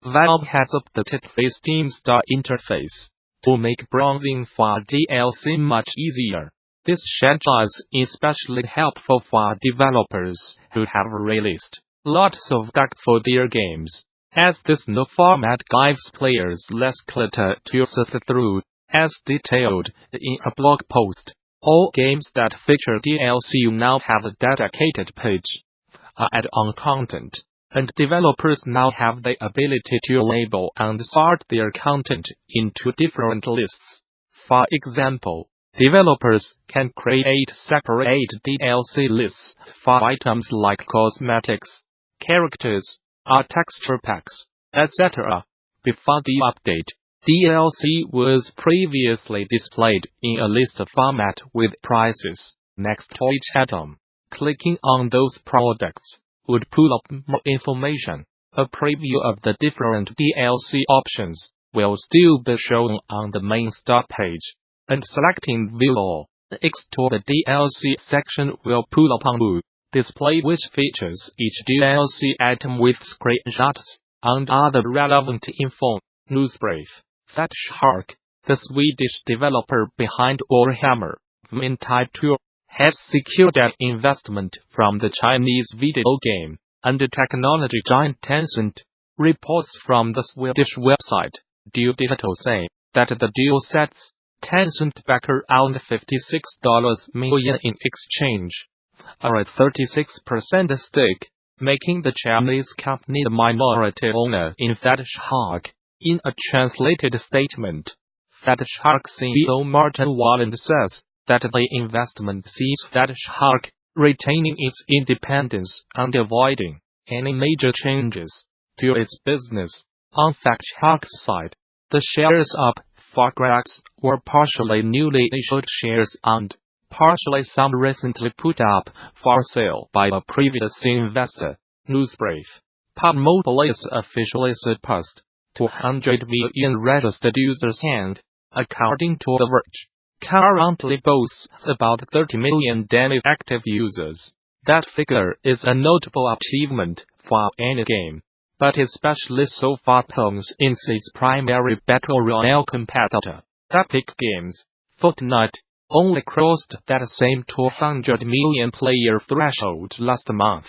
Valve has updated the Steam Store interface to make browsing for DLC much easier. This schedule is especially helpful for developers who have released lots of code for their games, as this new format gives players less clutter to sift through. As detailed in a blog post, all games that feature DLC now have a dedicated page for add-on content, and developers now have the ability to label and sort their content into different lists. For example, developers can create separate DLC lists for items like cosmetics, characters, or texture packs, etc. Before the update, DLC was previously displayed in a list format with prices next to each item. Clicking on those products would pull up more information. A preview of the different DLC options will still be shown on the main store page, and selecting View All next to the DLC section will pull up a display which features each DLC item with screenshots and other relevant info. Newsbrief. Fat Shark, the Swedish developer behind Warhammer Type 2, has secured an investment from the Chinese video game and technology giant Tencent. Reports from the Swedish website Duo Digital say that the deal sets Tencent back around $56 million in exchange for a 36% stake, making the Chinese company the minority owner in Fat Shark. In a translated statement, Fat Shark CEO Martin Walland says that the investment sees Fat Shark retaining its independence and avoiding any major changes to its business. On Fat Shark's side, the shares up for grabs were partially newly issued shares and partially some recently put up for sale by a previous investor. Newsbrief. PUBG Mobile is officially surpassed 200 million registered users and, according to The Verge, currently boasts about 30 million daily active users. That figure is a notable achievement for any game, but especially so for PUBG since its primary battle royale competitor, Epic Games, Fortnite, only crossed that same 200 million player threshold last month.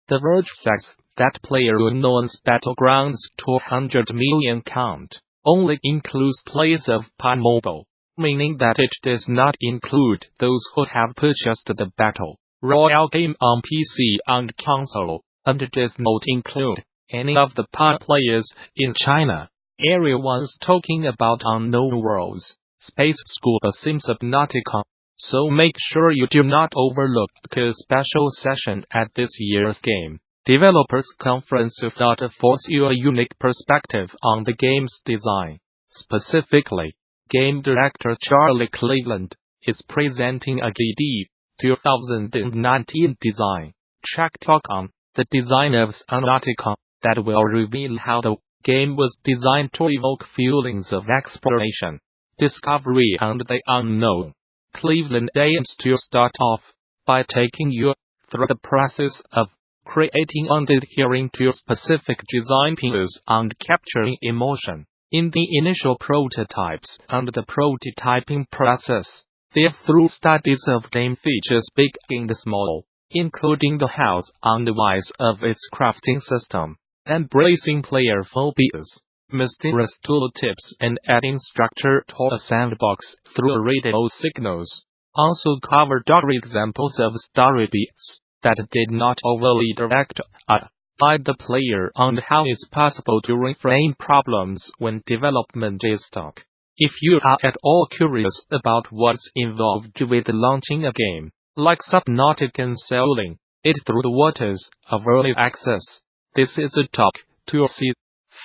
The Verge says that PlayerUnknown's Battlegrounds 200 million count only includes players of PUBG Mobile, meaning that it does not include those who have purchased the Battle Royale game on PC and console, and does not include any of the PUBG players in China. Everyone's talking about Unknown Worlds, Space Scuba Sim Subnautica, so make sure you do not overlook a special session at this year's Game Developers Conference that affords you a unique perspective on the game's design. Specifically, game director Charlie Cleveland is presenting a GD 2019 design track talk on the design of Subnautica that will reveal how the game was designed to evoke feelings of exploration, discovery and the unknown. Cleveland aims to start off by taking you through the process of creating and adhering to specific design pillars and capturing emotion in the initial prototypes and the prototyping process. Through studies of game features big and small, including the health and wise of its crafting system, embracing player phobias, mysterious tooltips and adding structure to a sandbox through radio signals. Also covered are examples of story beats that did not overly direct guide the player on how it's possible to reframe problems when development is stuck. If you are at all curious about what's involved with launching a game, like Subnautica and sailing it through the waters of early access, this is a talk to see.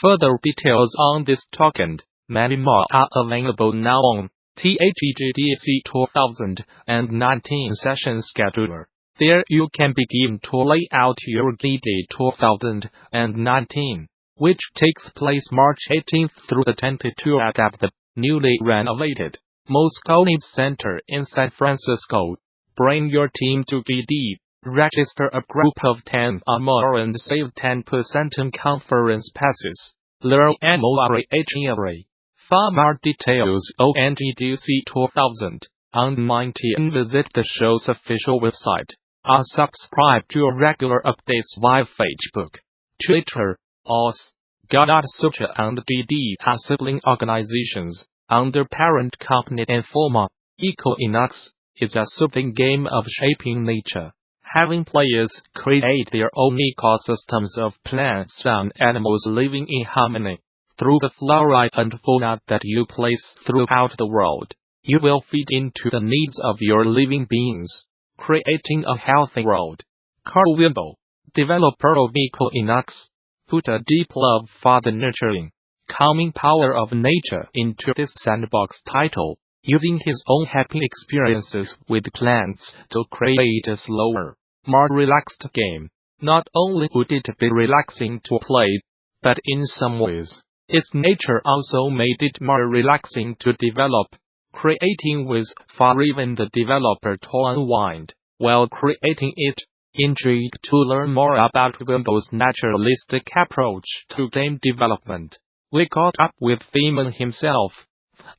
Further details on this talk and many more are available now on THEGDC 2019 session scheduler. There you can begin to lay out your GD 2019, which takes place March 18th through the 22nd at the newly renovated Moscone Center in San Francisco. Bring your team to GD, register a group of 10 or more and save 10% on conference passes. Learn more. For more details on NGDC 2019 visit the show's official website. Or subscribe to regular updates via Facebook, Twitter, or Gamasutra and DD are sibling organizations under parent company Informa. Equinox is a soothing game of shaping nature, having players create their own ecosystems of plants and animals living in harmony. Through the flora and fauna that you place throughout the world, you will feed into the needs of your living beings, creating a healthy world. Carl Wimble, developer of Equinox, put a deep love for the nurturing, calming power of nature into this sandbox title, using his own happy experiences with plants to create a slower, more relaxed game. Not only would it be relaxing to play, but in some ways, its nature also made it more relaxing to develop, creating with for even the developer to unwind while creating it. Intrigued to learn more about Wimble's naturalistic approach to game development, we caught up with Feynman himself.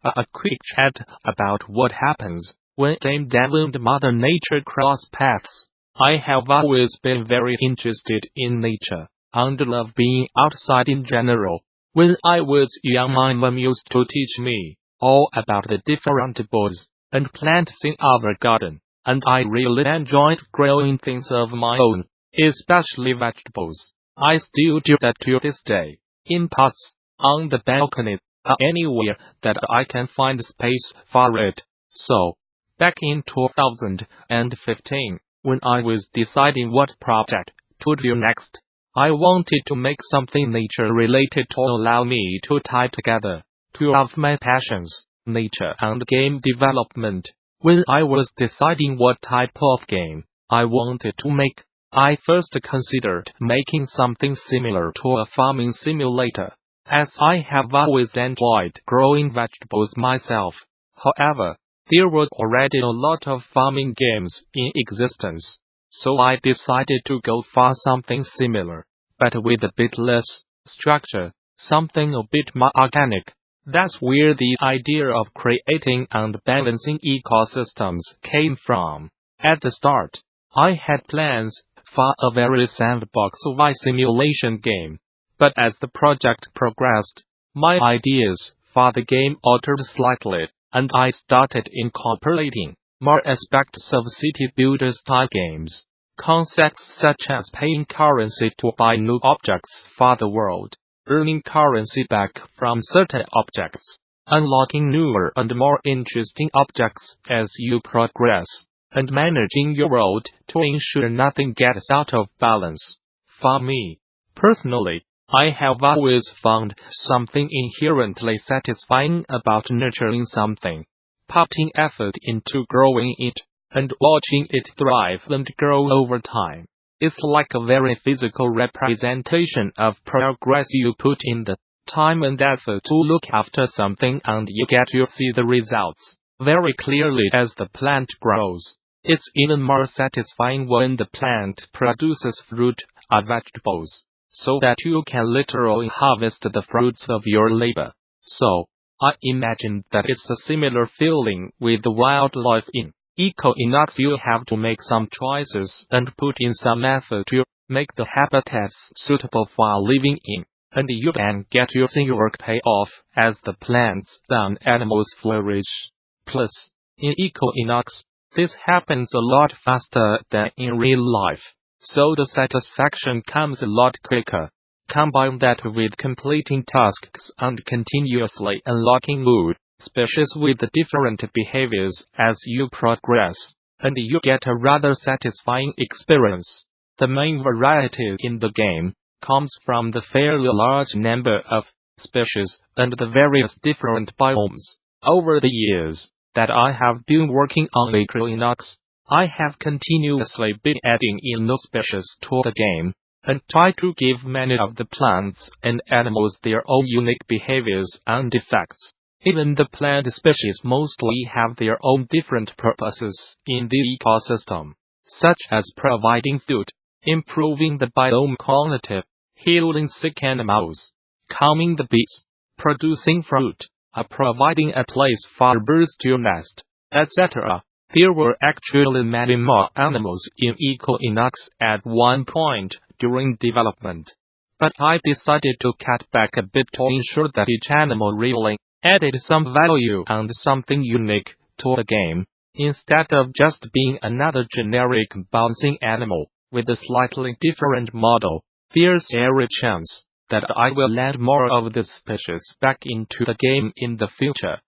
A quick chat about what happens when game dev and Mother Nature cross paths. I have always been very interested in nature, and love being outside in general. When I was young, my mom used to teach me all about the different birds and plants in our garden, and I really enjoyed growing things of my own, especially vegetables. I still do that to this day, in pots, on the balcony, or anywhere that I can find space for it. So, back in 2015, when I was deciding what project to do next, I wanted to make something nature-related to allow me to tie together two of my passions, nature and game development. When I was deciding what type of game I wanted to make, I first considered making something similar to a farming simulator, as I have always enjoyed growing vegetables myself. However, there were already a lot of farming games in existence, so I decided to go for something similar, but with a bit less structure, something a bit more organic. That's where the idea of creating and balancing ecosystems came from. At the start, I had plans for a very sandbox-wide simulation game, but as the project progressed, my ideas for the game altered slightly, and I started incorporating more aspects of city builder-style games. Concepts such as paying currency to buy new objects for the world, earning currency back from certain objects, unlocking newer and more interesting objects as you progress, and managing your world to ensure nothing gets out of balance. For me, personally, I have always found something inherently satisfying about nurturing something, putting effort into growing it, and watching it thrive and grow over time. It's like a very physical representation of progress. You put in the time and effort to look after something and you get to see the results very clearly as the plant grows. It's even more satisfying when the plant produces fruit or vegetables, so that you can literally harvest the fruits of your labor. So, I imagine that it's a similar feeling with the wildlife in Equinox. You have to make some choices and put in some effort to make the habitats suitable for living in, and you then get to see your work pay off as the plants and animals flourish. Plus, in Equinox, this happens a lot faster than in real life, so the satisfaction comes a lot quicker. Combine that with completing tasks and continuously unlocking new species with different behaviors as you progress, and you get a rather satisfying experience. The main variety in the game comes from the fairly large number of species and the various different biomes. Over the years that I have been working on Equinox, I have continuously been adding in new species to the game, and try to give many of the plants and animals their own unique behaviors and effects. Even the plant species mostly have their own different purposes in the ecosystem, such as providing food, improving the biome quality, healing sick animals, calming the bees, producing fruit, providing a place for birds to nest, etc. There were actually many more animals in Equinox at one point during development. But I decided to cut back a bit to ensure that each animal really added some value and something unique to the game, instead of just being another generic bouncing animal with a slightly different model. There's every chance that I will add more of this species back into the game in the future.